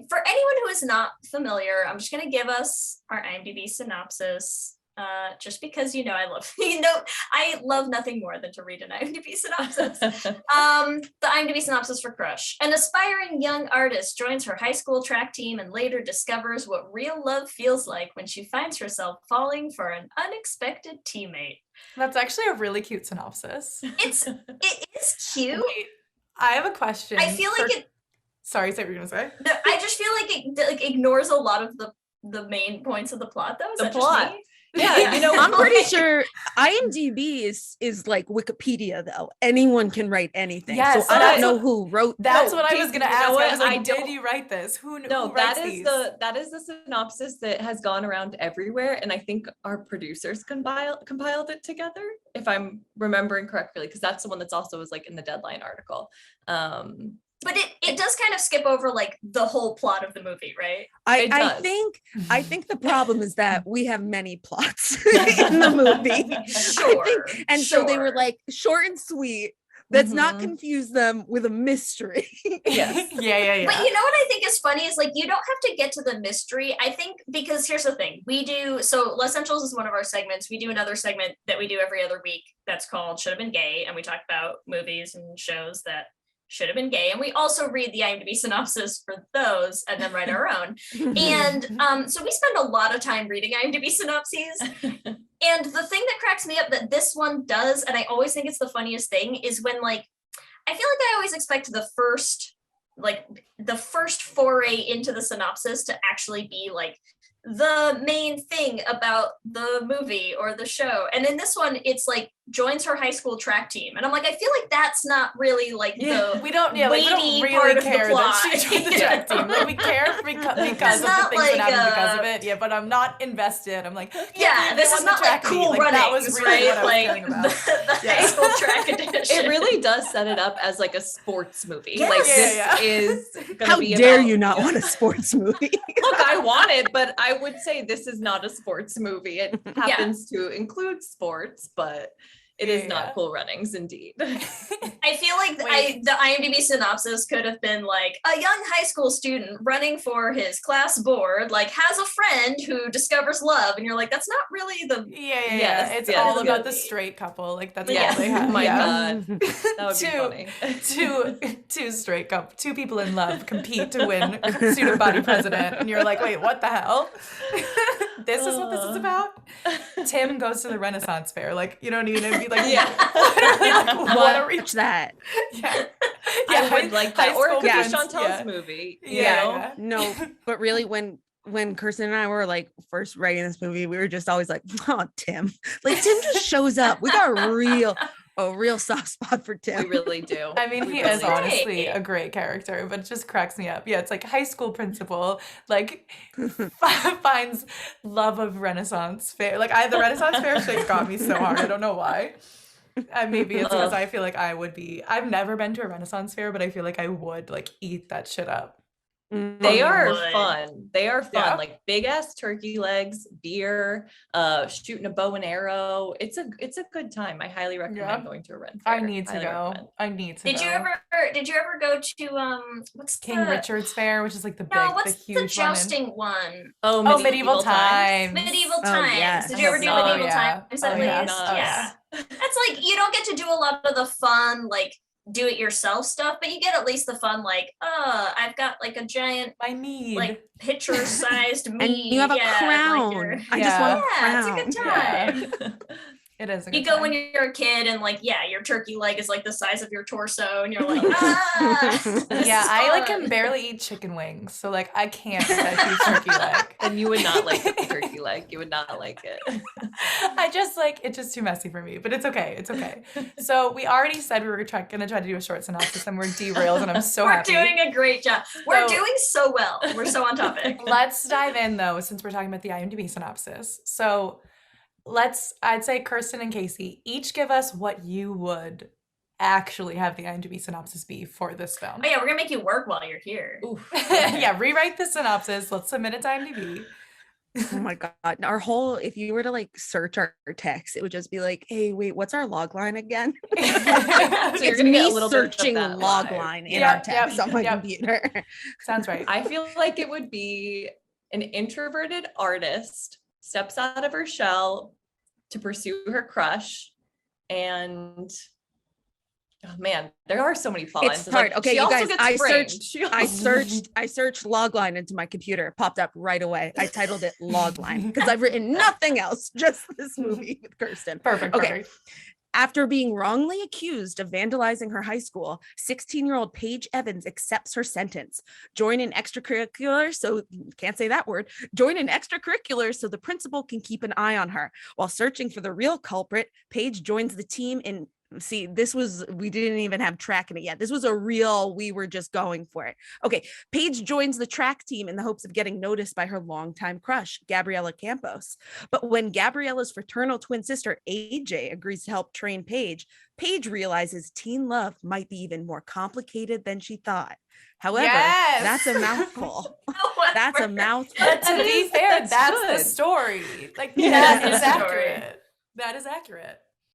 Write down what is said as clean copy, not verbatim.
For anyone who is not familiar, I'm just going to give us our IMDb synopsis. Just because I love nothing more than to read an IMDb synopsis. The IMDb synopsis for Crush. An aspiring young artist joins her high school track team and later discovers what real love feels like when she finds herself falling for an unexpected teammate. That's actually a really cute synopsis. It is cute. Wait, I have a question. I feel like it. Sorry, say what you're gonna say. No, I just feel like it ignores a lot of the main points of the plot, though. Is the that plot. just me? Yeah, I'm pretty sure IMDb is like Wikipedia, though. Anyone can write anything. Yes, so I don't know who wrote. That's what I was gonna ask. I was like, did you write this? Who No, writes that is these? that is the synopsis that has gone around everywhere, and I think our producers compiled it together, if I'm remembering correctly, because that's the one that's also was like in the Deadline article. But it does kind of skip over like the whole plot of the movie, right? I think the problem is that we have many plots in the movie. Sure. So they were like short and sweet. Let's not confuse them with a mystery. Yes. Yeah. But you know what I think is funny is like you don't have to get to the mystery. I think because here's the thing. Lez-ssentials is one of our segments. We do another segment that we do every other week that's called Should Have Been Gay, and we talk about movies and shows that should have been gay, and we also read the IMDb synopsis for those and then write our own. And so we spend a lot of time reading IMDb synopses. And the thing that cracks me up that this one does, and I always think it's the funniest thing, is when like I feel like I always expect the first foray into the synopsis to actually be like the main thing about the movie or the show. And in this one, it's like joins her high school track team. And I'm like, I feel like that's not really like we don't really care that she joined the track team. Like, we care because of the things that happen because of it. Yeah, but I'm not invested. I'm like, this is not like Cool Runnings, that was really right? Like the high school track edition. It really does set it up as like a sports movie. Yes. Like this is gonna How be dare about, you not want a sports movie? Look, I want it, but I would say this is not a sports movie. It happens to include sports, but it is not Cool Runnings, indeed. I feel like the IMDb synopsis could have been like a young high school student running for his class board, like has a friend who discovers love, and you're like, that's not really the It's all about the straight couple. Like that's all they have. My God, that would be funny. Two people in love compete to win student body president, and you're like, wait, what the hell? This is what this is about. Tim goes to the Renaissance fair, like you don't even be like, what a reach that. I would like that, or it could be Chantal's movie. You know? No, but really, when Kirsten and I were like first writing this movie, we were just always like, oh, Tim. Like Tim just shows up. We got a real soft spot for Tim. We really do. I mean, he is honestly a great character, but it just cracks me up. Yeah, it's like high school principal, like finds love of Renaissance fair. Like the Renaissance fair shit got me so hard. I don't know why. Maybe it's because I feel like I would be. I've never been to a Renaissance fair, but I feel like I would like eat that shit up. They are fun. Like big ass turkey legs, beer, shooting a bow and arrow. It's a good time. I highly recommend going to a Ren fair. I need to go. Did you ever go to what's King Richard's Fair, which is like the huge jousting one? Oh, medieval times. Medieval times. Yes. Did you ever do medieval times at least? Yeah. That's like you don't get to do a lot of the fun like do it yourself stuff, but you get at least the fun like I've got like a giant like pitcher sized meat and you have a crown. Like I just want a crown. It's a good time. It is. You go when you're a kid and like your turkey leg is like the size of your torso and you're like I like can barely eat chicken wings, so like I can't eat turkey leg. And you would not like the turkey leg. You would not like it. I just like it's just too messy for me, but it's okay. It's okay. So we already said we were gonna try to do a short synopsis, and we're derailed, and I'm so happy. We're doing a great job. We're doing so well. We're so on topic. Let's dive in though, since we're talking about the IMDb synopsis. So I'd say Kirsten and Casey each give us what you would actually have the IMDb synopsis be for this film. Oh yeah, we're gonna make you work while you're here. Rewrite the synopsis. Let's submit it to IMDb. Oh my God. Our whole, if you were to like search our text, it would just be like, hey, wait, what's our log line again? So you're It's gonna get a me little bit of searching that log vibe. line in Yep, our text yep, on my yep. computer. Sounds right. I feel like it would be an introverted artist steps out of her shell to pursue her crush, and oh man, there are so many plot lines. It's It's hard. like, Okay, she you also guys, gets I framed. searched, She I also- searched log line into my computer. It popped up right away. I titled it log line because I've written nothing else, just this movie with Kirsten. Perfect. Okay. Perfect. After being wrongly accused of vandalizing her high school, 16-year-old Paige Evans accepts her sentence. Join an extracurricular, so can't say that word. Join an extracurricular so the principal can keep an eye on her. While searching for the real culprit, Paige joins the team in. See, we didn't even have track in it yet. This was we were just going for it. Okay, Paige joins the track team in the hopes of getting noticed by her longtime crush, Gabriella Campos. But when Gabriella's fraternal twin sister, AJ, agrees to help train Paige, Paige realizes teen love might be even more complicated than she thought. However, Yes. that's a mouthful. That's a mouthful. But to be fair, that's the good. story. Like Yeah, that that's is the story. accurate. That is accurate.